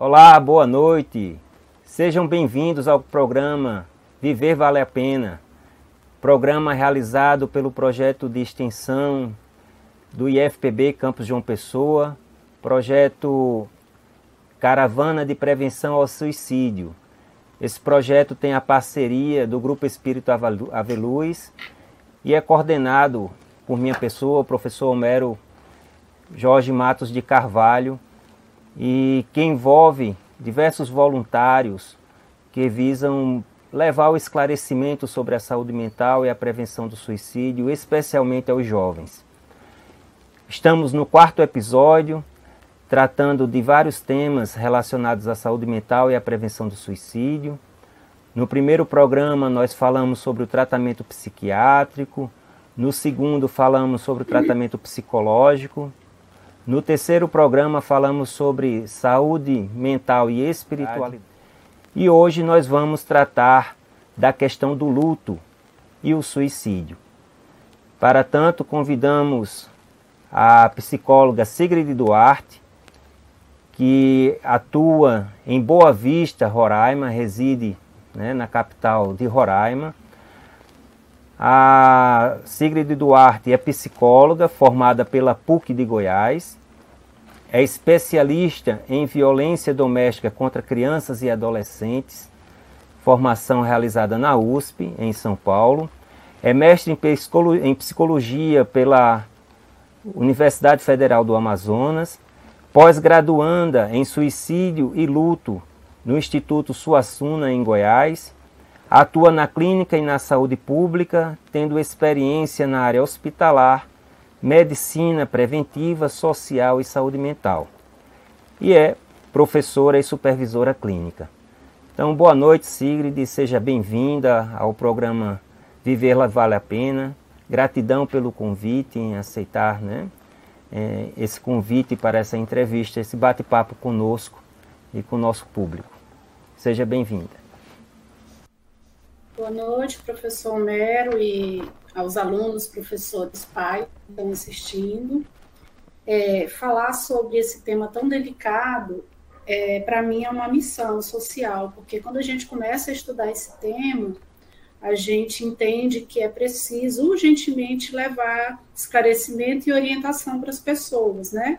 Olá, boa noite. Sejam bem-vindos ao programa Viver Vale a Pena, programa realizado pelo projeto de extensão do IFPB Campus João Pessoa, projeto Caravana de Prevenção ao Suicídio. Esse projeto tem a parceria do Grupo Espírito Aveluz e é coordenado por minha pessoa, o professor Homero Jorge Matos de Carvalho, e que envolve diversos voluntários que visam levar o esclarecimento sobre a saúde mental e a prevenção do suicídio, especialmente aos jovens. Estamos no 4º episódio, tratando de vários temas relacionados à saúde mental e à prevenção do suicídio. No primeiro programa nós falamos sobre o tratamento psiquiátrico, no segundo falamos sobre o tratamento psicológico, no terceiro programa falamos sobre saúde mental e espiritualidade. E hoje nós vamos tratar da questão do luto e o suicídio. Para tanto, convidamos a psicóloga Sigrid Duarte, que atua em Boa Vista, Roraima, reside, na capital de Roraima. A Sigrid Duarte é psicóloga formada pela PUC de Goiás, é especialista em violência doméstica contra crianças e adolescentes, formação realizada na USP, em São Paulo, é mestre em psicologia pela Universidade Federal do Amazonas, pós-graduanda em suicídio e luto no Instituto Suassuna, em Goiás, atua na clínica e na saúde pública, tendo experiência na área hospitalar, medicina preventiva, social e saúde mental. E é professora e supervisora clínica. Então, boa noite, Sigrid, seja bem-vinda ao programa Viver Vale a Pena. Gratidão pelo convite, em aceitar esse convite para essa entrevista, esse bate-papo conosco e com o nosso público. Seja bem-vinda. Boa noite, professor Homero, e aos alunos, professores, pais que estão assistindo. Falar sobre esse tema tão delicado, para mim, é uma missão social, porque quando a gente começa a estudar esse tema, a gente entende que é preciso urgentemente levar esclarecimento e orientação para as pessoas, né?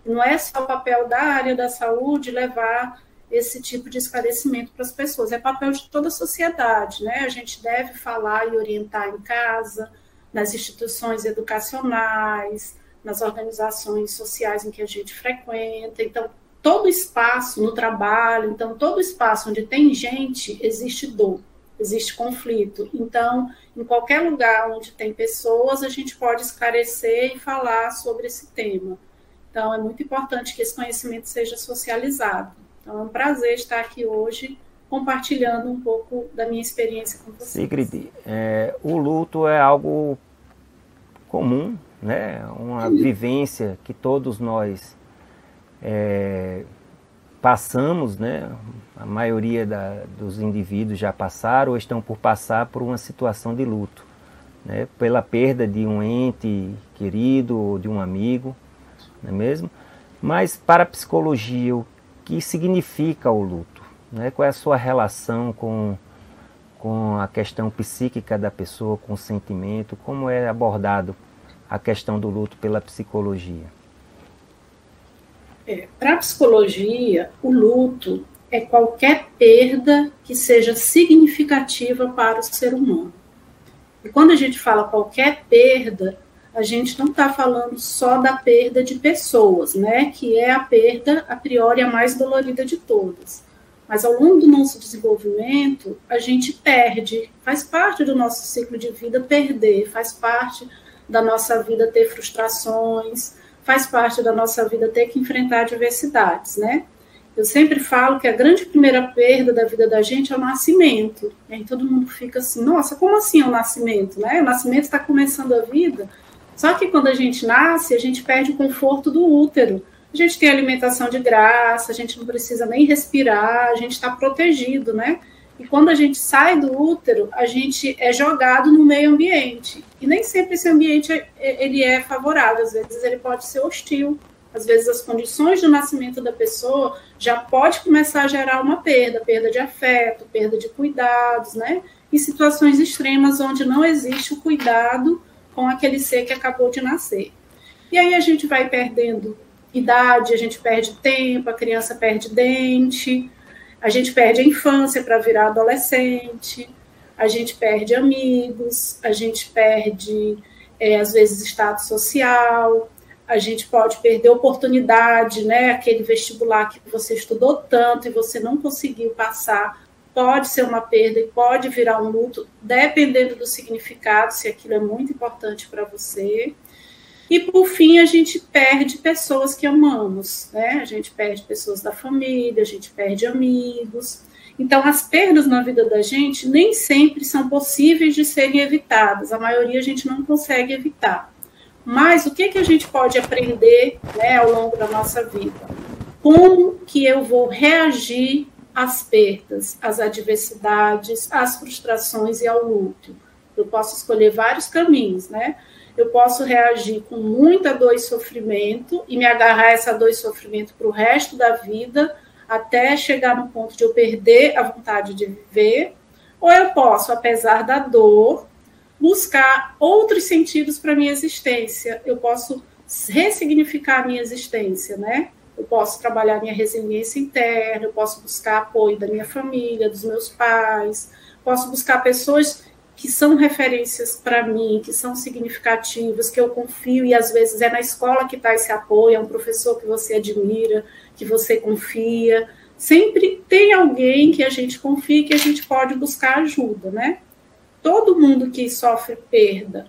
Não é só o papel da área da saúde levar esse tipo de esclarecimento para as pessoas, é papel de toda a sociedade, né? A gente deve falar e orientar em casa, nas instituições educacionais, nas organizações sociais em que a gente frequenta. Então, todo espaço no trabalho, então, todo espaço onde tem gente, existe dor, existe conflito. Então, em qualquer lugar onde tem pessoas, a gente pode esclarecer e falar sobre esse tema. Então, é muito importante que esse conhecimento seja socializado. Então, é um prazer estar aqui hoje compartilhando um pouco da minha experiência com vocês. Sigrid, o luto é algo comum, uma vivência que todos nós passamos, a maioria dos indivíduos já passaram ou estão por passar por uma situação de luto, pela perda de um ente querido ou de um amigo, não é mesmo? Mas para a psicologia, o que significa o luto? Qual é a sua relação com a questão psíquica da pessoa, com o sentimento? Como é abordado a questão do luto pela psicologia? Para a psicologia, o luto é qualquer perda que seja significativa para o ser humano. E quando a gente fala qualquer perda, a gente não está falando só da perda de pessoas, que é a perda, a priori, a mais dolorida de todas. Mas ao longo do nosso desenvolvimento, a gente perde, faz parte do nosso ciclo de vida perder, faz parte da nossa vida ter frustrações, faz parte da nossa vida ter que enfrentar adversidades, Eu sempre falo que a grande primeira perda da vida da gente é o nascimento. E aí todo mundo fica assim, nossa, como assim é o nascimento? O nascimento está começando a vida. Só que quando a gente nasce, a gente perde o conforto do útero. A gente tem alimentação de graça, a gente não precisa nem respirar, a gente está protegido, E quando a gente sai do útero, a gente é jogado no meio ambiente. E nem sempre esse ambiente ele é favorável, às vezes ele pode ser hostil, Às vezes as condições do nascimento da pessoa já pode começar a gerar uma perda de afeto, perda de cuidados, né? E situações extremas onde não existe o cuidado com aquele ser que acabou de nascer. E aí a gente vai perdendo idade, a gente perde tempo, a criança perde dente, a gente perde a infância para virar adolescente, a gente perde amigos, a gente perde, às vezes, status social, a gente pode perder oportunidade, né? Aquele vestibular que você estudou tanto e você não conseguiu passar, pode ser uma perda e pode virar um luto, dependendo do significado, se aquilo é muito importante para você. E, por fim, a gente perde pessoas que amamos, né? A gente perde pessoas da família, a gente perde amigos. Então, as perdas na vida da gente nem sempre são possíveis de serem evitadas. A maioria a gente não consegue evitar. Mas o que a gente pode aprender, né, ao longo da nossa vida? Como que eu vou reagir às perdas, às adversidades, às frustrações e ao luto? Eu posso escolher vários caminhos, né? Eu posso reagir com muita dor e sofrimento e me agarrar a essa dor e sofrimento para o resto da vida, até chegar no ponto de eu perder a vontade de viver, ou eu posso, apesar da dor, buscar outros sentidos para a minha existência. Eu posso ressignificar a minha existência, né? Eu posso trabalhar minha resiliência interna, eu posso buscar apoio da minha família, dos meus pais, posso buscar pessoas que são referências para mim, que são significativas, que eu confio, e às vezes é na escola que está esse apoio, é um professor que você admira, que você confia. Sempre tem alguém que a gente confia e que a gente pode buscar ajuda, né? Todo mundo que sofre perda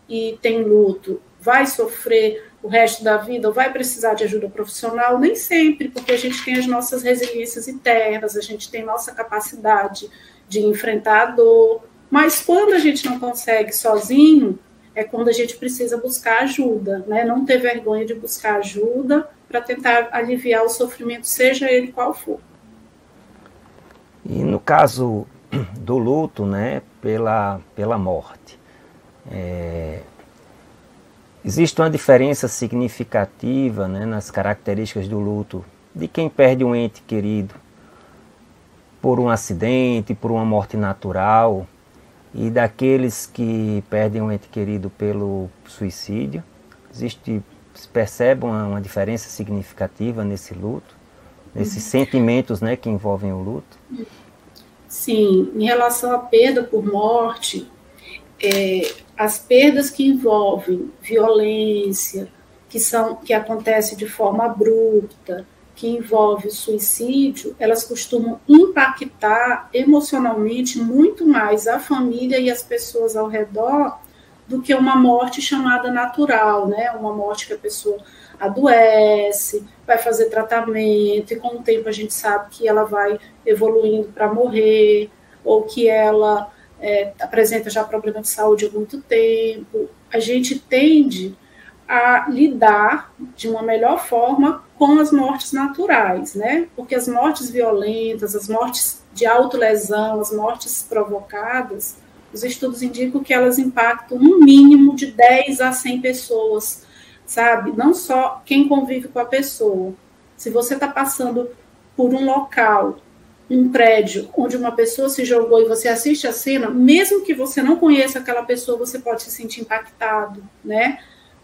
e tem luto vai sofrer o resto da vida ou vai precisar de ajuda profissional? Nem sempre, porque a gente tem as nossas resiliências internas, a gente tem nossa capacidade de enfrentar a dor. Mas quando a gente não consegue sozinho, é quando a gente precisa buscar ajuda, né? Não ter vergonha de buscar ajuda para tentar aliviar o sofrimento, seja ele qual for. E no caso do luto, né, pela morte, existe uma diferença significativa, né, nas características do luto de quem perde um ente querido por um acidente, por uma morte natural, e daqueles que perdem um ente querido pelo suicídio. Se percebe uma diferença significativa nesse luto, nesses sentimentos, né, que envolvem o luto? Sim, em relação à perda por morte, as perdas que envolvem violência, que acontece de forma abrupta, que envolve suicídio, elas costumam impactar emocionalmente muito mais a família e as pessoas ao redor do que uma morte chamada natural, né? Uma morte que a pessoa adoece, vai fazer tratamento, e com o tempo a gente sabe que ela vai evoluindo para morrer, ou que ela apresenta já problema de saúde há muito tempo. A gente tende a lidar de uma melhor forma com as mortes naturais, né? Porque as mortes violentas, as mortes de autolesão, as mortes provocadas, os estudos indicam que elas impactam no mínimo de 10 a 100 pessoas, sabe? Não só quem convive com a pessoa. Se você está passando por um local, um prédio, onde uma pessoa se jogou e você assiste a cena, mesmo que você não conheça aquela pessoa, você pode se sentir impactado, né?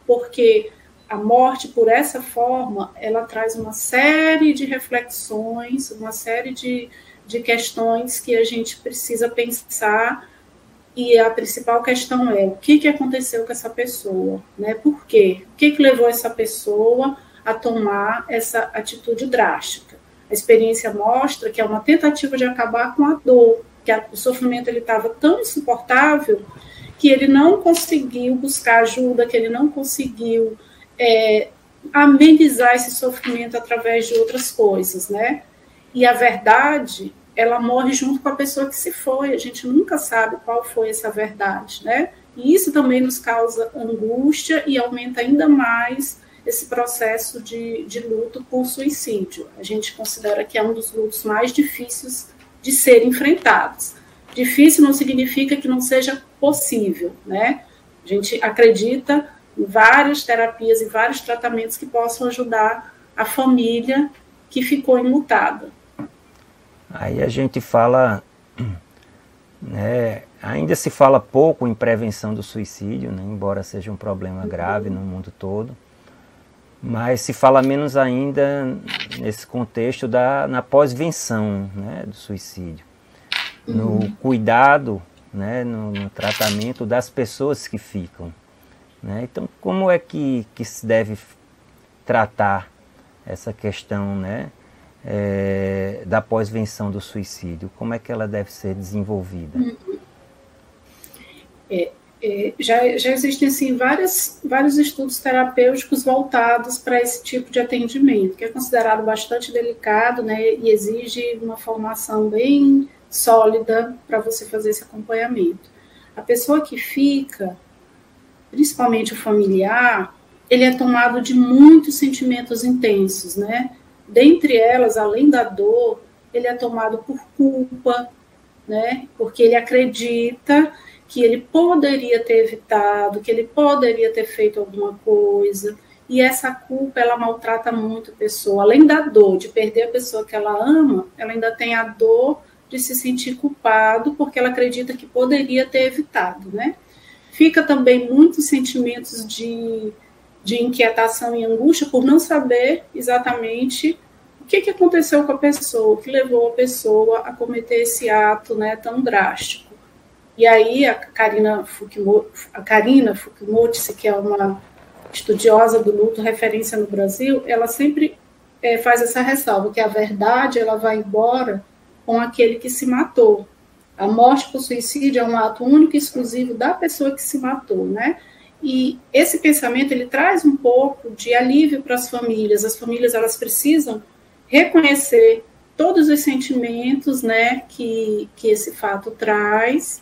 Porque a morte, por essa forma, ela traz uma série de reflexões, uma série de questões que a gente precisa pensar, e a principal questão é o que aconteceu com essa pessoa, né? Por quê? O que levou essa pessoa a tomar essa atitude drástica? A experiência mostra que é uma tentativa de acabar com a dor, que o sofrimento estava tão insuportável que ele não conseguiu buscar ajuda, que ele não conseguiu amenizar esse sofrimento através de outras coisas, né? E a verdade, ela morre junto com a pessoa que se foi. A gente nunca sabe qual foi essa verdade, né? E isso também nos causa angústia e aumenta ainda mais esse processo de luto por suicídio. A gente considera que é um dos lutos mais difíceis de ser enfrentados. Difícil não significa que não seja possível, né? A gente acredita em várias terapias e vários tratamentos que possam ajudar a família que ficou enlutada. Aí a gente fala, né, ainda se fala pouco em prevenção do suicídio, né, embora seja um problema grave no mundo todo, mas se fala menos ainda nesse contexto na pós-venção, né, do suicídio, no cuidado, né, no tratamento das pessoas que ficam. Né? Então, como é que se deve tratar essa questão, né, da pós-venção do suicídio? Como é que ela deve ser desenvolvida? Já existem assim, vários estudos terapêuticos voltados para esse tipo de atendimento, que é considerado bastante delicado, né, e exige uma formação bem sólida para você fazer esse acompanhamento. A pessoa que fica, principalmente o familiar, ele é tomado de muitos sentimentos intensos, né? Dentre elas, além da dor, ele é tomado por culpa, né? Porque ele acredita que ele poderia ter evitado, que ele poderia ter feito alguma coisa, e essa culpa, ela maltrata muito a pessoa. Além da dor de perder a pessoa que ela ama, ela ainda tem a dor de se sentir culpado, porque ela acredita que poderia ter evitado, né? Fica também muitos sentimentos de inquietação e angústia por não saber exatamente o que aconteceu com a pessoa, o que levou a pessoa a cometer esse ato, né, tão drástico. E aí a Karina Fukimoto, que é uma estudiosa do luto, referência no Brasil, ela sempre faz essa ressalva, que a verdade ela vai embora com aquele que se matou. A morte por suicídio é um ato único e exclusivo da pessoa que se matou, né? E esse pensamento, ele traz um pouco de alívio para as famílias. As famílias, elas precisam reconhecer todos os sentimentos, né, que esse fato traz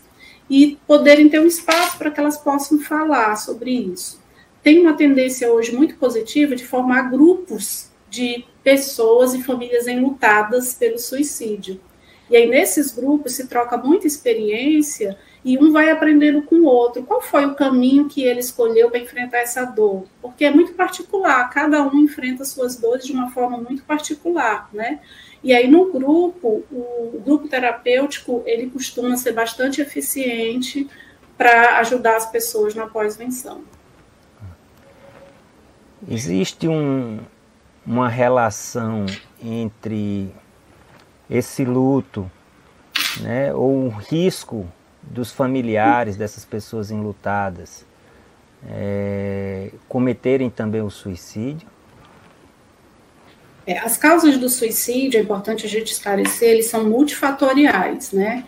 e poderem ter um espaço para que elas possam falar sobre isso. Tem uma tendência hoje muito positiva de formar grupos de pessoas e famílias enlutadas pelo suicídio. E aí, nesses grupos, se troca muita experiência e um vai aprendendo com o outro. Qual foi o caminho que ele escolheu para enfrentar essa dor? Porque é muito particular, cada um enfrenta suas dores de uma forma muito particular, né? E aí, no grupo, o grupo terapêutico, ele costuma ser bastante eficiente para ajudar as pessoas na pós-venção. Existe uma relação entre esse luto, né, ou um risco dos familiares dessas pessoas enlutadas cometerem também o suicídio? As causas do suicídio, é importante a gente esclarecer, eles são multifatoriais, né?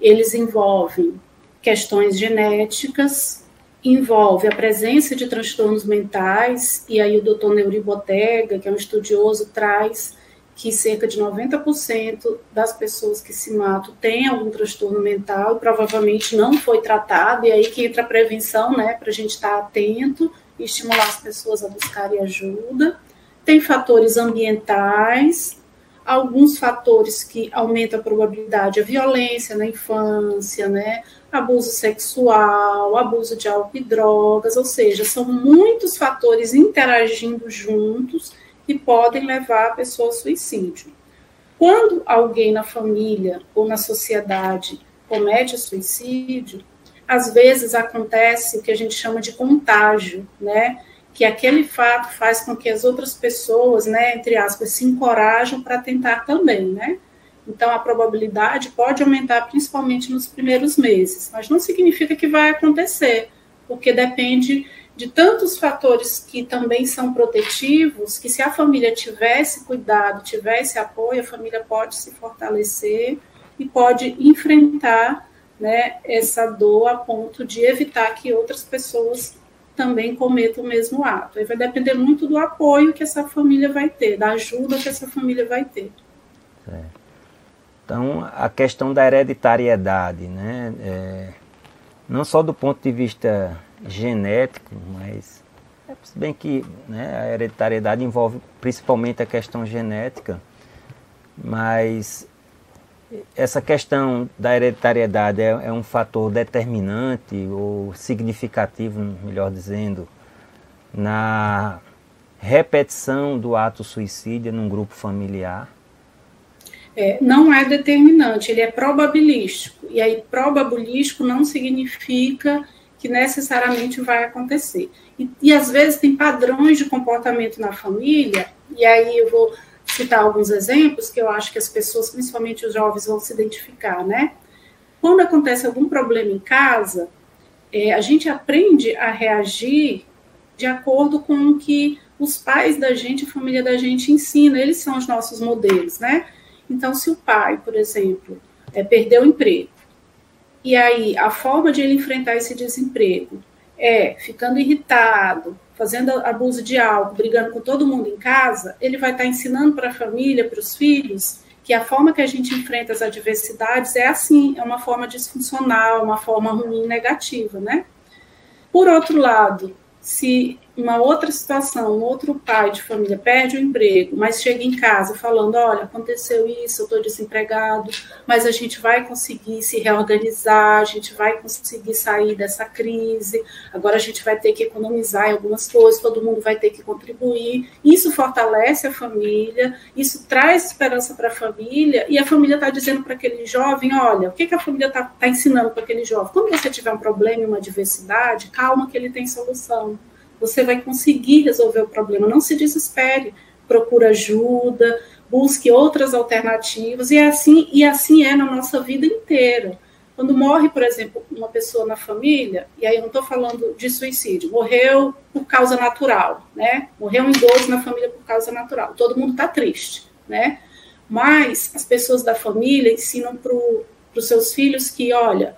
Eles envolvem questões genéticas, envolve a presença de transtornos mentais, e aí o Dr. Neuri Botega, que é um estudioso, traz que cerca de 90% das pessoas que se matam têm algum transtorno mental e provavelmente não foi tratado, e aí que entra a prevenção, né, para a gente estar atento e estimular as pessoas a buscarem ajuda. Tem fatores ambientais, alguns fatores que aumentam a probabilidade, a violência na infância, né, abuso sexual, abuso de álcool e drogas, ou seja, são muitos fatores interagindo juntos que podem levar a pessoa ao suicídio. Quando alguém na família ou na sociedade comete o suicídio, às vezes acontece o que a gente chama de contágio, né? Que aquele fato faz com que as outras pessoas, né, entre aspas, se encorajam para tentar também, né? Então, a probabilidade pode aumentar principalmente nos primeiros meses, mas não significa que vai acontecer, porque depende de tantos fatores que também são protetivos, que se a família tivesse cuidado, tivesse apoio, a família pode se fortalecer e pode enfrentar, né, essa dor a ponto de evitar que outras pessoas também cometam o mesmo ato. Aí vai depender muito do apoio que essa família vai ter, da ajuda que essa família vai ter. Então, a questão da hereditariedade, né, não só do ponto de vista genético, mas se bem que, né, a hereditariedade envolve principalmente a questão genética, mas essa questão da hereditariedade é um fator determinante ou significativo, melhor dizendo, na repetição do ato suicida num grupo familiar? Não é determinante, ele é probabilístico. E aí, probabilístico não significa que necessariamente vai acontecer. E às vezes tem padrões de comportamento na família, e aí eu vou citar alguns exemplos que eu acho que as pessoas, principalmente os jovens, vão se identificar, né? Quando acontece algum problema em casa, a gente aprende a reagir de acordo com o que os pais da gente, a família da gente ensina, eles são os nossos modelos, né? Então, se o pai, por exemplo, perdeu o emprego, e aí a forma de ele enfrentar esse desemprego é ficando irritado, fazendo abuso de álcool, brigando com todo mundo em casa, ele vai estar ensinando para a família, para os filhos, que a forma que a gente enfrenta as adversidades é assim, é uma forma disfuncional, uma forma ruim, negativa, né? Por outro lado, se uma outra situação, um outro pai de família perde o emprego, mas chega em casa falando, olha, aconteceu isso, eu estou desempregado, mas a gente vai conseguir se reorganizar, a gente vai conseguir sair dessa crise, agora a gente vai ter que economizar em algumas coisas, todo mundo vai ter que contribuir. Isso fortalece a família, isso traz esperança para a família, e a família está dizendo para aquele jovem, olha, o que a família está ensinando para aquele jovem? Quando você tiver um problema, uma adversidade, calma que ele tem solução. Você vai conseguir resolver o problema, não se desespere, procure ajuda, busque outras alternativas, e assim é na nossa vida inteira. Quando morre, por exemplo, uma pessoa na família, e aí eu não estou falando de suicídio, morreu por causa natural, né? Morreu um idoso na família por causa natural, todo mundo está triste, né? Mas as pessoas da família ensinam para os seus filhos que, olha,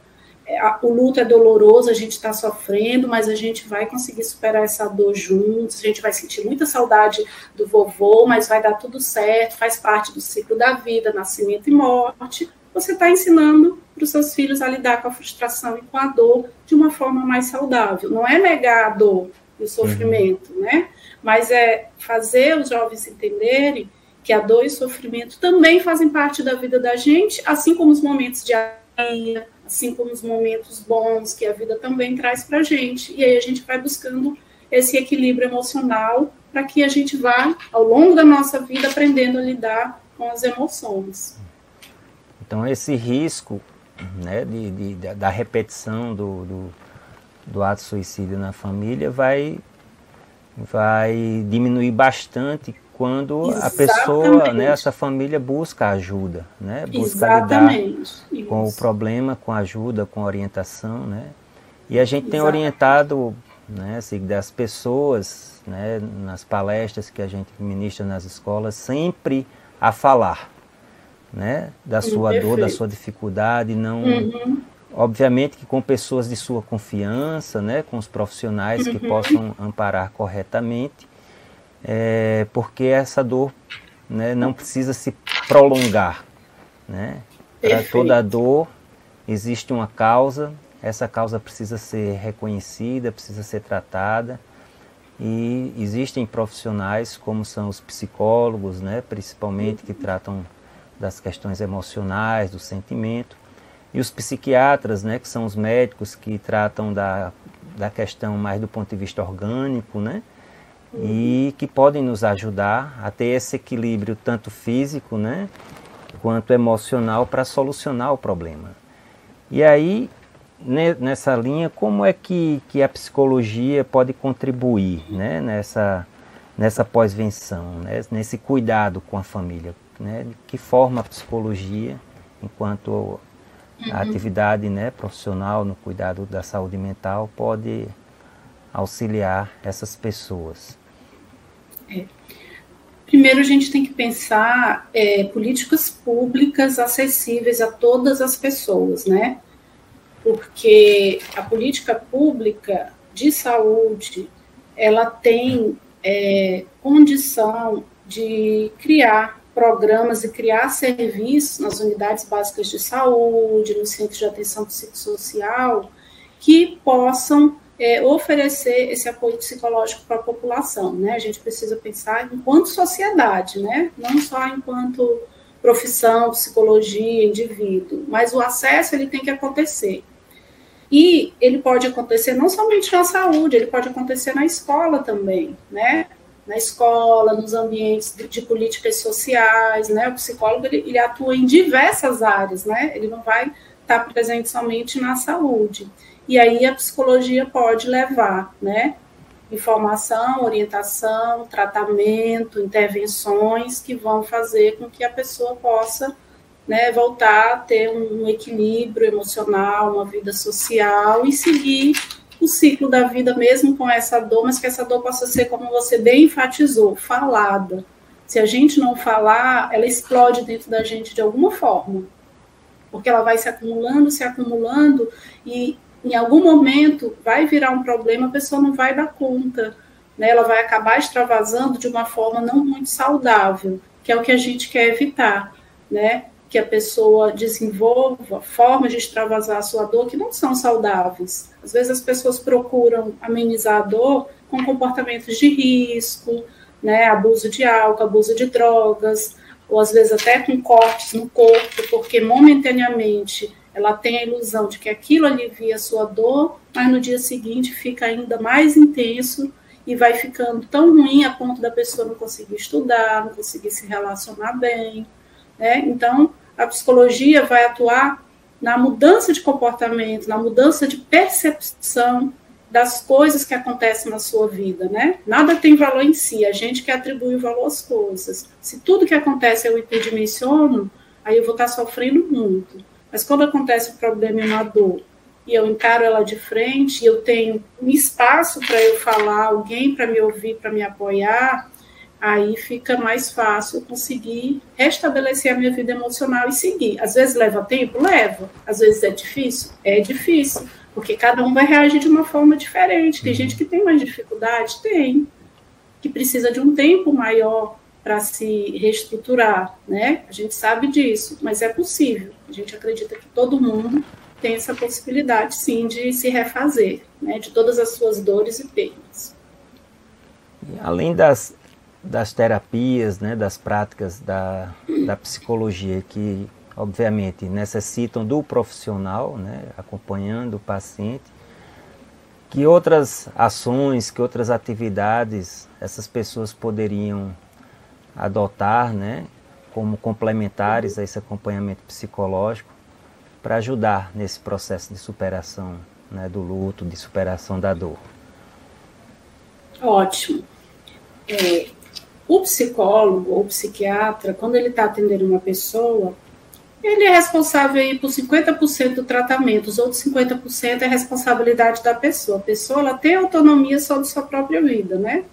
o luto é doloroso, a gente está sofrendo, mas a gente vai conseguir superar essa dor juntos, a gente vai sentir muita saudade do vovô, mas vai dar tudo certo, faz parte do ciclo da vida, nascimento e morte. Você está ensinando para os seus filhos a lidar com a frustração e com a dor de uma forma mais saudável. Não é negar a dor e o sofrimento, né? Mas é fazer os jovens entenderem que a dor e o sofrimento também fazem parte da vida da gente, assim como os momentos de alegria, assim como os momentos bons que a vida também traz para a gente. E aí a gente vai buscando esse equilíbrio emocional para que a gente vá, ao longo da nossa vida, aprendendo a lidar com as emoções. Então, esse risco, né, da repetição do ato suicida na família vai diminuir bastante quando a pessoa, né, essa família busca ajuda, né, busca lidar com o problema, com ajuda, com orientação, né, e a gente tem orientado, né, assim, das pessoas, né, nas palestras que a gente ministra nas escolas, sempre a falar, né, da sua dor, da sua dificuldade, não, obviamente que com pessoas de sua confiança, né, com os profissionais que possam amparar corretamente, porque essa dor, né, não precisa se prolongar, né? Para toda dor existe uma causa, essa causa precisa ser reconhecida, precisa ser tratada, e existem profissionais como são os psicólogos, né, principalmente que tratam das questões emocionais, do sentimento, e os psiquiatras, né, que são os médicos que tratam da questão mais do ponto de vista orgânico, né? E que podem nos ajudar a ter esse equilíbrio tanto físico, né, quanto emocional para solucionar o problema. E aí, nessa linha, como é que a psicologia pode contribuir, né, nessa pós-venção, né, nesse cuidado com a família, né? De que forma a psicologia, enquanto a atividade, né, profissional no cuidado da saúde mental, pode auxiliar essas pessoas? Primeiro a gente tem que pensar políticas públicas acessíveis a todas as pessoas, né? Porque a política pública de saúde, ela tem condição de criar programas e criar serviços nas unidades básicas de saúde, nos centros de atenção psicossocial, que possam oferecer esse apoio psicológico para a população, né? A gente precisa pensar enquanto sociedade, né? Não só enquanto profissão, psicologia, indivíduo, mas o acesso ele tem que acontecer. E ele pode acontecer não somente na saúde, ele pode acontecer na escola também, né? Na escola, nos ambientes de políticas sociais, né? O psicólogo, ele atua em diversas áreas, né? Ele não vai estar presente somente na saúde. E aí a psicologia pode levar, né? Informação, orientação, tratamento, intervenções que vão fazer com que a pessoa possa, né, voltar a ter um equilíbrio emocional, uma vida social e seguir o ciclo da vida mesmo com essa dor, mas que essa dor possa ser, como você bem enfatizou, falada. Se a gente não falar, ela explode dentro da gente de alguma forma, porque ela vai se acumulando e em algum momento vai virar um problema, a pessoa não vai dar conta, né? Ela vai acabar extravasando de uma forma não muito saudável, que é o que a gente quer evitar, né? Que a pessoa desenvolva formas de extravasar a sua dor que não são saudáveis. Às vezes as pessoas procuram amenizar a dor com comportamentos de risco, né? Abuso de álcool, abuso de drogas, ou às vezes até com cortes no corpo, porque momentaneamente ela tem a ilusão de que aquilo alivia a sua dor, mas no dia seguinte fica ainda mais intenso e vai ficando tão ruim a ponto da pessoa não conseguir estudar, não conseguir se relacionar bem, né? Então, a psicologia vai atuar na mudança de comportamento, na mudança de percepção das coisas que acontecem na sua vida, né? Nada tem valor em si, a gente que atribui o valor às coisas. Se tudo que acontece eu hiperdimensiono, aí eu vou estar sofrendo muito. Mas quando acontece um problema e uma dor, e eu encaro ela de frente, e eu tenho um espaço para eu falar, alguém para me ouvir, para me apoiar, aí fica mais fácil eu conseguir restabelecer a minha vida emocional e seguir. Às vezes leva tempo? Leva. Às vezes é difícil? É difícil, porque cada um vai reagir de uma forma diferente. Tem gente que tem mais dificuldade? Tem. Que precisa de um tempo maior para se reestruturar, né? A gente sabe disso, mas é possível. A gente acredita que todo mundo tem essa possibilidade, sim, de se refazer, né? De todas as suas dores e perdas. Além das terapias, né, das práticas da psicologia, que obviamente necessitam do profissional, né, acompanhando o paciente, que outras ações, que outras atividades essas pessoas poderiam adotar, né, como complementares a esse acompanhamento psicológico para ajudar nesse processo de superação, né, do luto, de superação da dor? Ótimo. O psicólogo ou psiquiatra, quando ele está atendendo uma pessoa, ele é responsável aí por 50% do tratamento, os outros 50% é responsabilidade da pessoa. A pessoa ela tem autonomia sobre sua própria vida, né?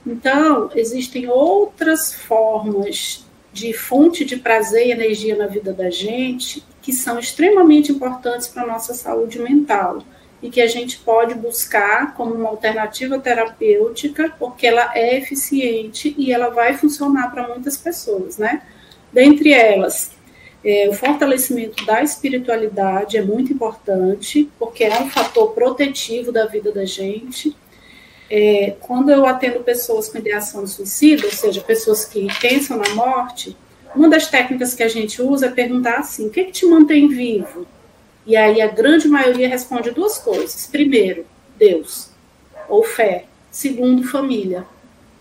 Então, existem outras formas de fonte de prazer e energia na vida da gente que são extremamente importantes para a nossa saúde mental e que a gente pode buscar como uma alternativa terapêutica, porque ela é eficiente e ela vai funcionar para muitas pessoas, né? Dentre elas, o fortalecimento da espiritualidade é muito importante, porque é um fator protetivo da vida da gente. Quando eu atendo pessoas com ideação de suicídio, ou seja, pessoas que pensam na morte, uma das técnicas que a gente usa é perguntar assim: o que te mantém vivo? E aí a grande maioria responde duas coisas. Primeiro, Deus, ou fé. Segundo, família.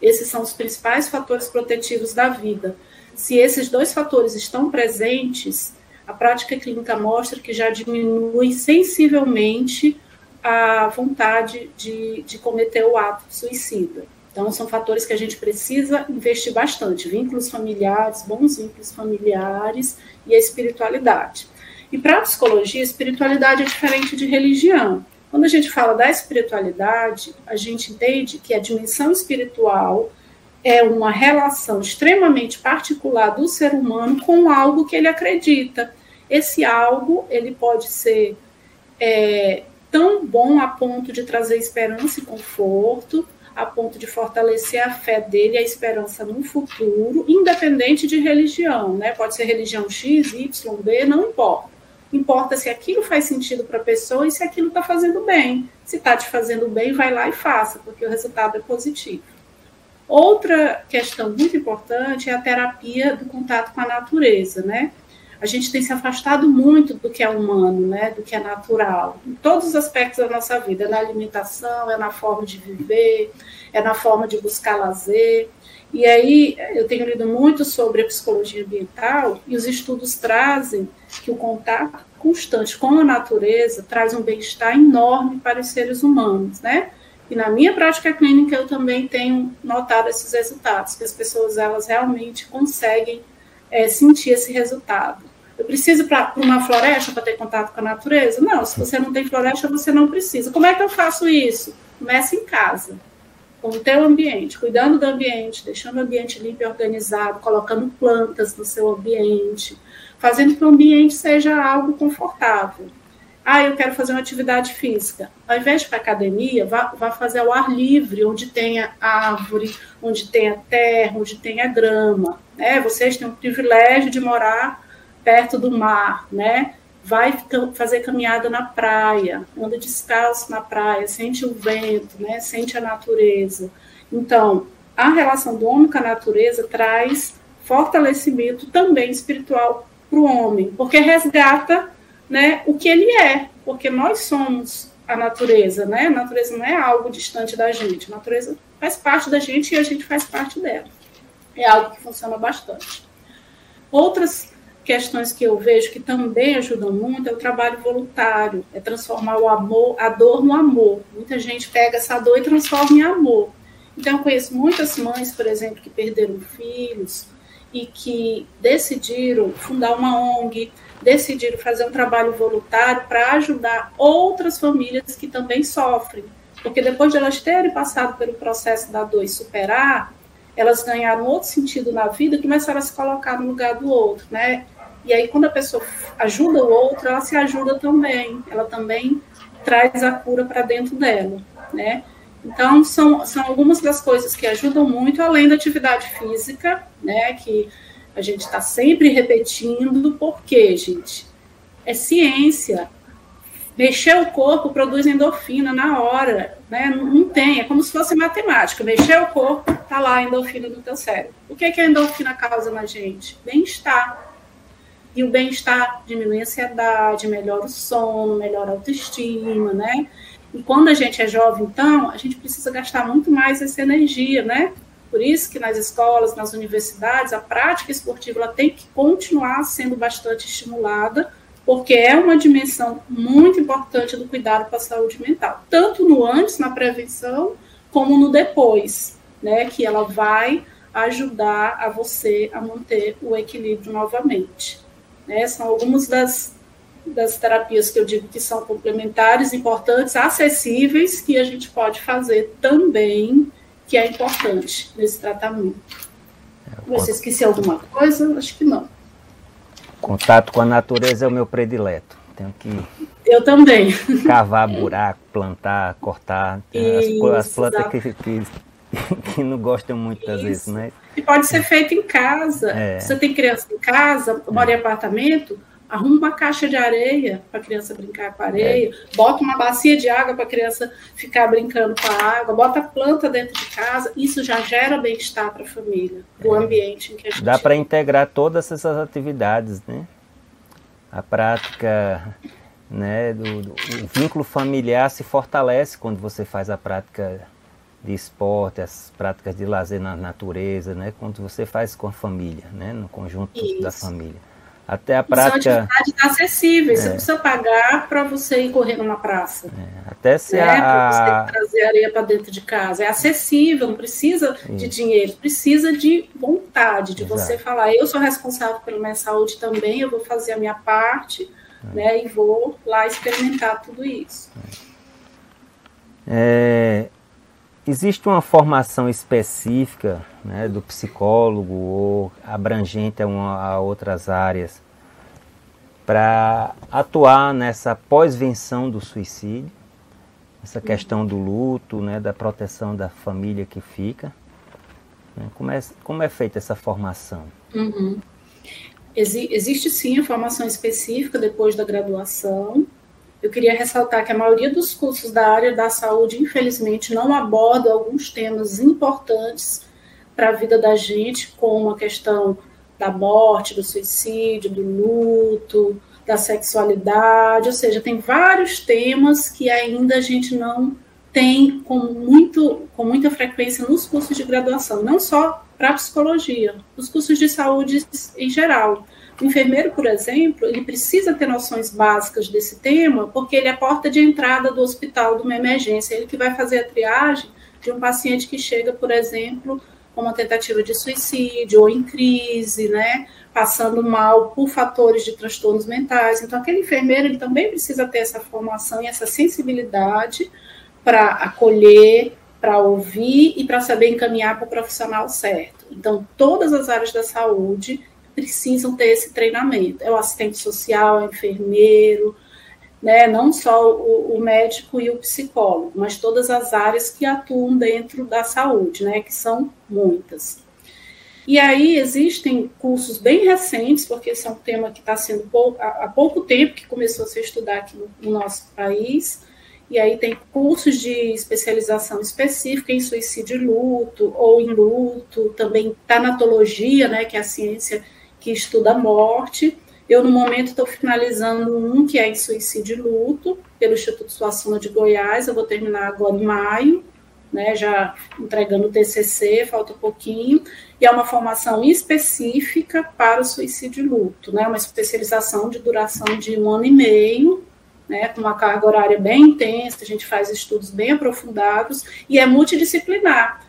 Esses são os principais fatores protetivos da vida. Se esses dois fatores estão presentes, a prática clínica mostra que já diminui sensivelmente a vontade de cometer o ato suicida. Então, são fatores que a gente precisa investir bastante. Vínculos familiares, bons vínculos familiares e a espiritualidade. E para a psicologia, a espiritualidade é diferente de religião. Quando a gente fala da espiritualidade, a gente entende que a dimensão espiritual é uma relação extremamente particular do ser humano com algo que ele acredita. Esse algo, ele pode ser tão bom a ponto de trazer esperança e conforto, a ponto de fortalecer a fé dele e a esperança no futuro, independente de religião, né? Pode ser religião X, Y, B, não importa. Importa se aquilo faz sentido para a pessoa e se aquilo está fazendo bem. Se está te fazendo bem, vai lá e faça, porque o resultado é positivo. Outra questão muito importante é a terapia do contato com a natureza, né? a gente tem se afastado muito do que é humano, né, do que é natural, em todos os aspectos da nossa vida, é na alimentação, é na forma de viver, é na forma de buscar lazer. E aí eu tenho lido muito sobre a psicologia ambiental e os estudos trazem que o contato constante com a natureza traz um bem-estar enorme para os seres humanos, né? E na minha prática clínica eu também tenho notado esses resultados, que as pessoas elas realmente conseguem sentir esse resultado. Eu preciso ir para uma floresta para ter contato com a natureza? Não, se você não tem floresta, você não precisa. Como é que eu faço isso? Comece em casa, com o teu ambiente, cuidando do ambiente, deixando o ambiente limpo e organizado, colocando plantas no seu ambiente, fazendo que o ambiente seja algo confortável. Eu quero fazer uma atividade física. Ao invés de ir para a academia, vá fazer ao ar livre, onde tenha árvore, onde tenha terra, onde tenha grama. Né? Vocês têm o privilégio de morar perto do mar, né? Vai fazer caminhada na praia, anda descalço na praia, sente o vento, né? Sente a natureza. Então, a relação do homem com a natureza traz fortalecimento também espiritual para o homem, porque resgata, né, o que ele é, porque nós somos a natureza, né? A natureza não é algo distante da gente, a natureza faz parte da gente e a gente faz parte dela. É algo que funciona bastante. Outras questões que eu vejo que também ajudam muito é o trabalho voluntário, é transformar o amor, a dor no amor. Muita gente pega essa dor e transforma em amor. Então, eu conheço muitas mães, por exemplo, que perderam filhos e que decidiram fundar uma ONG, decidiram fazer um trabalho voluntário para ajudar outras famílias que também sofrem. Porque depois de elas terem passado pelo processo da dor e superar, elas ganharam outro sentido na vida e começaram a se colocar no lugar do outro, né? E aí, quando a pessoa ajuda o outro, ela se ajuda também. Ela também traz a cura para dentro dela, né? Então, são algumas das coisas que ajudam muito, além da atividade física, né? Que a gente está sempre repetindo. Por quê, gente? É ciência. Mexer o corpo produz endorfina na hora, né? Não tem, é como se fosse matemática. Mexer o corpo, tá lá a endorfina no teu cérebro. O que a endorfina causa na gente? Bem-estar. E o bem-estar diminui a ansiedade, melhora o sono, melhora a autoestima, né? E quando a gente é jovem, então, a gente precisa gastar muito mais essa energia, né? Por isso que nas escolas, nas universidades, a prática esportiva ela tem que continuar sendo bastante estimulada, porque é uma dimensão muito importante do cuidado com a saúde mental, tanto no antes, na prevenção, como no depois, né? Que ela vai ajudar a você a manter o equilíbrio novamente. Né? São algumas das terapias que eu digo que são complementares, importantes, acessíveis, que a gente pode fazer também, que é importante nesse tratamento. Você esqueceu alguma coisa? Acho que não. Contato com a natureza é o meu predileto. Tenho que eu também cavar buraco, plantar, cortar. As plantas que não gostam muito das vezes, né? E pode ser feito em casa. Você tem criança em casa, mora em apartamento, arruma uma caixa de areia para a criança brincar com a areia, bota uma bacia de água para a criança ficar brincando com a água, bota planta dentro de casa, isso já gera bem-estar para a família, o ambiente em que a gente... Dá para integrar todas essas atividades, né? A prática, né, o vínculo familiar se fortalece quando você faz a prática de esporte, as práticas de lazer na natureza, né? Quando você faz com a família, né? No conjunto da família. Até a prática... São atividades acessíveis, você precisa pagar para você ir correr numa praça. Até se para você trazer areia para dentro de casa. É acessível, não precisa de dinheiro, precisa de vontade, de você falar, eu sou responsável pela minha saúde também, eu vou fazer a minha parte, né? E vou lá experimentar tudo isso. Existe uma formação específica, né, do psicólogo ou abrangente a outras áreas para atuar nessa pós-venção do suicídio, essa questão do luto, né, da proteção da família que fica? Né? Como é feita essa formação? Existe sim a formação específica depois da graduação. Eu queria ressaltar que a maioria dos cursos da área da saúde, infelizmente, não aborda alguns temas importantes para a vida da gente, como a questão da morte, do suicídio, do luto, da sexualidade, ou seja, tem vários temas que ainda a gente não tem com muita frequência nos cursos de graduação, não só para psicologia, os cursos de saúde em geral. O enfermeiro, por exemplo, ele precisa ter noções básicas desse tema, porque ele é a porta de entrada do hospital, de uma emergência, ele que vai fazer a triagem de um paciente que chega, por exemplo, com uma tentativa de suicídio ou em crise, né, passando mal por fatores de transtornos mentais. Então, aquele enfermeiro, ele também precisa ter essa formação e essa sensibilidade para acolher, para ouvir e para saber encaminhar para o profissional certo. Então, todas as áreas da saúde precisam ter esse treinamento. É o assistente social, é o enfermeiro, né, não só o médico e o psicólogo, mas todas as áreas que atuam dentro da saúde, né, que são muitas. E aí existem cursos bem recentes, porque esse é um tema que está sendo há pouco tempo que começou a ser estudado aqui no nosso país, e aí tem cursos de especialização específica em suicídio e luto, ou em luto, também tanatologia, né, que é a ciência que estuda a morte. Eu, no momento, estou finalizando um que é em suicídio e luto, pelo Instituto Suassuna de Goiás. Eu vou terminar agora em maio, né, já entregando o TCC, falta um pouquinho. E é uma formação específica para o suicídio e luto, né, uma especialização de duração de 1 ano e meio, né, com uma carga horária bem intensa, a gente faz estudos bem aprofundados e é multidisciplinar.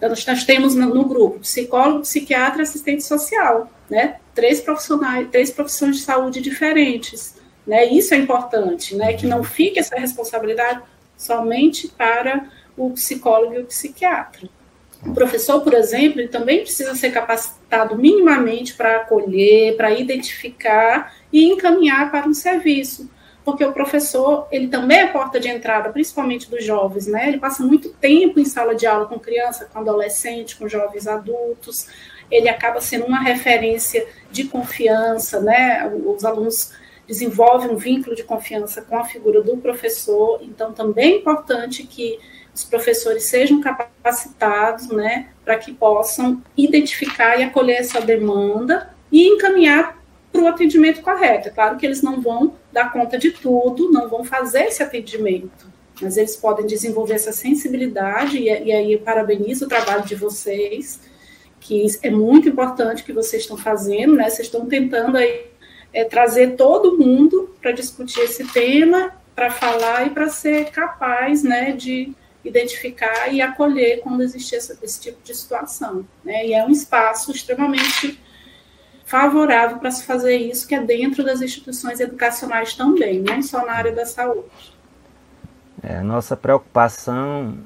Nós temos no grupo psicólogo, psiquiatra e assistente social, né, três profissões de saúde diferentes, né, isso é importante, né, que não fique essa responsabilidade somente para o psicólogo e o psiquiatra. O professor, por exemplo, ele também precisa ser capacitado minimamente para acolher, para identificar e encaminhar para um serviço, porque o professor, ele também é porta de entrada, principalmente dos jovens, né? Ele passa muito tempo em sala de aula com criança, com adolescente, com jovens adultos, ele acaba sendo uma referência de confiança, né? Os alunos desenvolvem um vínculo de confiança com a figura do professor, então também é importante que os professores sejam capacitados, né, para que possam identificar e acolher essa demanda e encaminhar para o atendimento correto. É claro que eles não vão dar conta de tudo, não vão fazer esse atendimento, mas eles podem desenvolver essa sensibilidade, e aí eu parabenizo o trabalho de vocês, que é muito importante que vocês estão fazendo, né? Vocês estão tentando aí, trazer todo mundo para discutir esse tema, para falar e para ser capaz, né, de identificar e acolher quando existe esse tipo de situação, né? E é um espaço extremamente favorável para se fazer isso, que é dentro das instituições educacionais também, não só na área da saúde. A nossa preocupação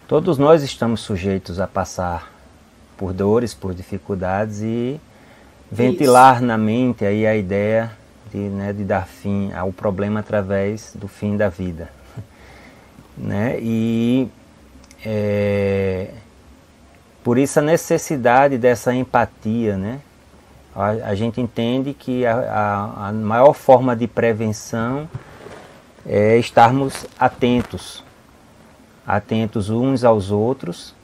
todos nós estamos sujeitos a passar por dores, por dificuldades e ventilar isso na mente aí a ideia de dar fim ao problema através do fim da vida, né? E por isso a necessidade dessa empatia, né? A gente entende que a maior forma de prevenção é estarmos atentos uns aos outros,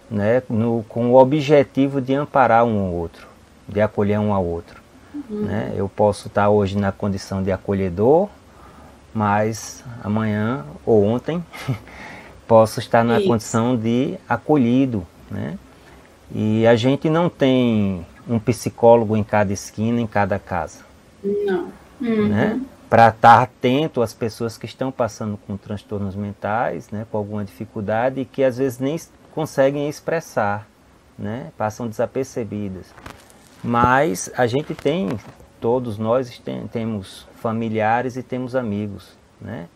né? Com o objetivo de amparar um ao outro, de acolher um ao outro. Né? Eu posso estar hoje na condição de acolhedor, mas amanhã ou ontem posso estar na condição de acolhido, né? E a gente não tem um psicólogo em cada esquina, em cada casa. Não. Né? Para estar atento às pessoas que estão passando com transtornos mentais, né, com alguma dificuldade e que às vezes nem conseguem expressar, né, passam desapercebidas. Mas a gente tem, todos nós temos familiares e temos amigos, né?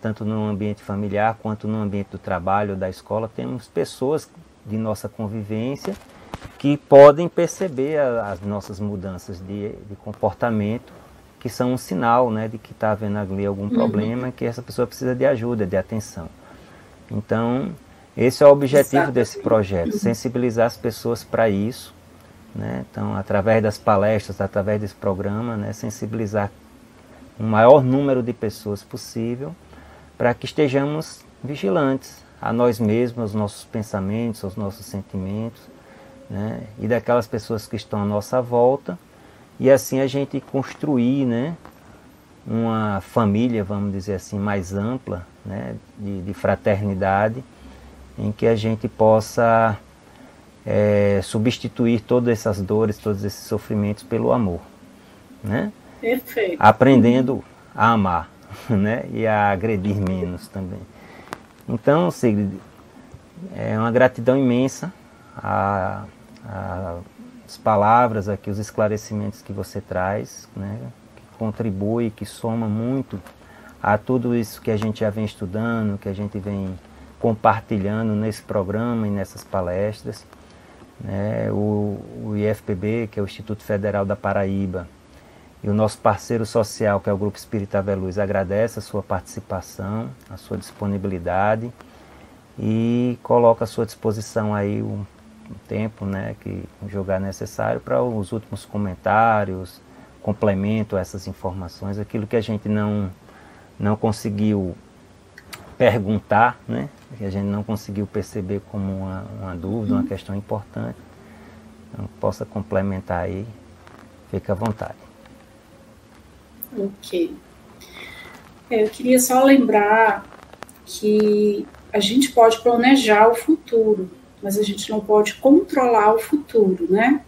Tanto no ambiente familiar quanto no ambiente do trabalho, da escola, temos pessoas de nossa convivência que podem perceber as nossas mudanças de comportamento, que são um sinal, né, de que está havendo ali algum problema, que essa pessoa precisa de ajuda, de atenção. Então, esse é o objetivo desse projeto, sensibilizar as pessoas para isso, né? Então, através das palestras, através desse programa, né, sensibilizar o maior número de pessoas possível para que estejamos vigilantes a nós mesmos, aos nossos pensamentos, aos nossos sentimentos, né, e daquelas pessoas que estão à nossa volta, e assim a gente construir, né, uma família, vamos dizer assim, mais ampla, né, de fraternidade, em que a gente possa substituir todas essas dores, todos esses sofrimentos pelo amor, né? Perfeito. Aprendendo a amar, né, e a agredir menos também. Então, Sigrid, é uma gratidão imensa as palavras aqui, os esclarecimentos que você traz, né, que contribui, que soma muito a tudo isso que a gente já vem estudando, que a gente vem compartilhando nesse programa e nessas palestras, né, o IFPB, que é o Instituto Federal da Paraíba, e o nosso parceiro social, que é o Grupo Espírita Ave Luz, agradece a sua participação, a sua disponibilidade e coloca à sua disposição aí um tempo, né, que julgar necessário para os últimos comentários, complemento a essas informações, aquilo que a gente não conseguiu perguntar, né, que a gente não conseguiu perceber como uma dúvida, uma questão importante, então possa complementar aí, fique à vontade. Ok. Eu queria só lembrar que a gente pode planejar o futuro, mas a gente não pode controlar o futuro, né?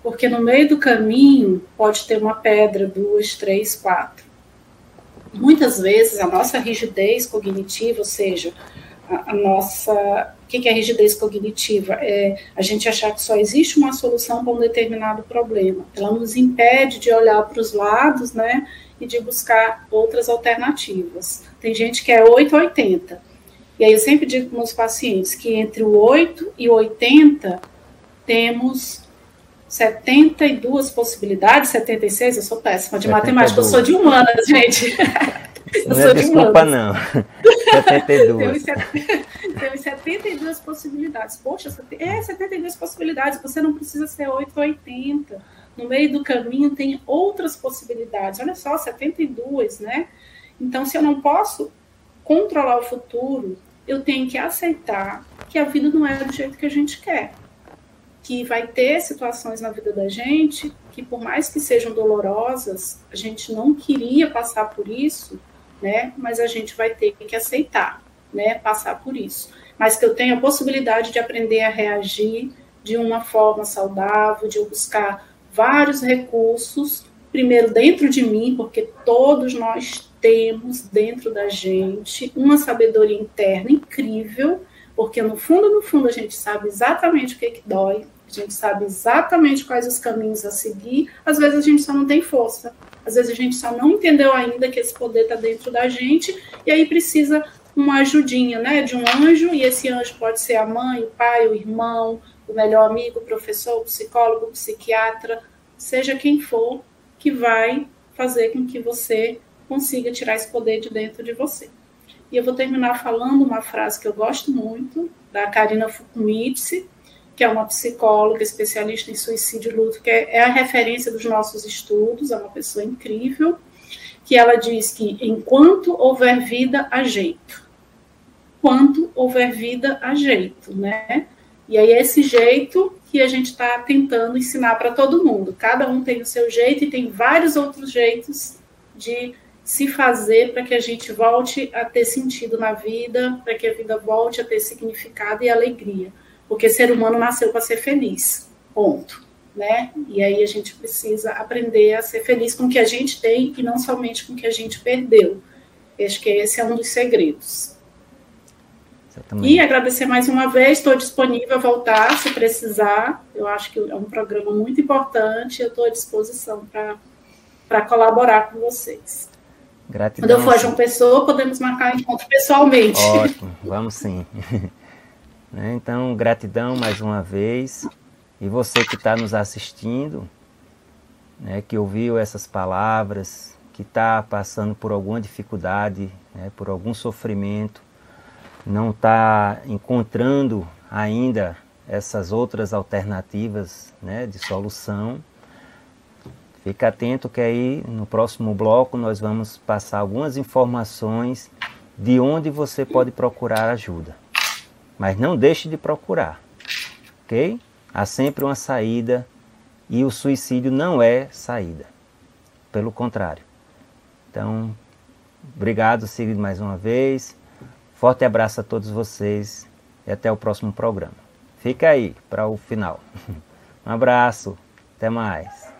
Porque no meio do caminho pode ter uma pedra, 2, 3, 4. Muitas vezes a nossa rigidez cognitiva, ou seja, a nossa... O que é rigidez cognitiva? É a gente achar que só existe uma solução para um determinado problema. Ela nos impede de olhar para os lados, né, e de buscar outras alternativas. Tem gente que é 8 ou 80. E aí eu sempre digo para os meus pacientes que entre o 8 e o 80 temos 72 possibilidades, 76, eu sou péssima de 72. Matemática, eu sou de humanas, gente. Eu sou de desculpa, não. 72. Tem 72 possibilidades. Poxa, 72 possibilidades. Você não precisa ser 8 ou 80. No meio do caminho tem outras possibilidades. Olha só, 72, né? Então, se eu não posso controlar o futuro, eu tenho que aceitar que a vida não é do jeito que a gente quer. Que vai ter situações na vida da gente que, por mais que sejam dolorosas, a gente não queria passar por isso, né? Mas a gente vai ter que aceitar, né? Passar por isso. Mas que eu tenho a possibilidade de aprender a reagir de uma forma saudável, de eu buscar vários recursos, primeiro dentro de mim, porque todos nós temos dentro da gente uma sabedoria interna incrível, porque no fundo a gente sabe exatamente o que dói, a gente sabe exatamente quais os caminhos a seguir, às vezes a gente só não tem força, às vezes a gente só não entendeu ainda que esse poder está dentro da gente, e aí precisa uma ajudinha, né, de um anjo, e esse anjo pode ser a mãe, o pai, o irmão, o melhor amigo, o professor, o psicólogo, o psiquiatra, seja quem for, que vai fazer com que você consiga tirar esse poder de dentro de você. E eu vou terminar falando uma frase que eu gosto muito, da Karina Fukumitsu, que é uma psicóloga especialista em suicídio e luto, que é a referência dos nossos estudos, é uma pessoa incrível, que ela diz que enquanto houver vida, há jeito. Enquanto houver vida, há jeito, né? E aí é esse jeito que a gente está tentando ensinar para todo mundo. Cada um tem o seu jeito e tem vários outros jeitos de se fazer para que a gente volte a ter sentido na vida, para que a vida volte a ter significado e alegria. Porque ser humano nasceu para ser feliz, ponto. Né? E aí a gente precisa aprender a ser feliz com o que a gente tem e não somente com o que a gente perdeu. Acho que esse é um dos segredos. E agradecer mais uma vez, estou disponível a voltar se precisar. Eu acho que é um programa muito importante, eu estou à disposição para colaborar com vocês. Gratidão. Quando eu for a João Pessoa, podemos marcar encontro pessoalmente. Ótimo, vamos sim. Então, gratidão mais uma vez. E você que está nos assistindo, né, que ouviu essas palavras, que está passando por alguma dificuldade, né, por algum sofrimento, não está encontrando ainda essas outras alternativas, né, de solução, fica atento que aí no próximo bloco nós vamos passar algumas informações de onde você pode procurar ajuda. Mas não deixe de procurar, ok? Há sempre uma saída e o suicídio não é saída. Pelo contrário. Então, obrigado, Sigrid, mais uma vez. Forte abraço a todos vocês e até o próximo programa. Fica aí para o final. Um abraço, até mais.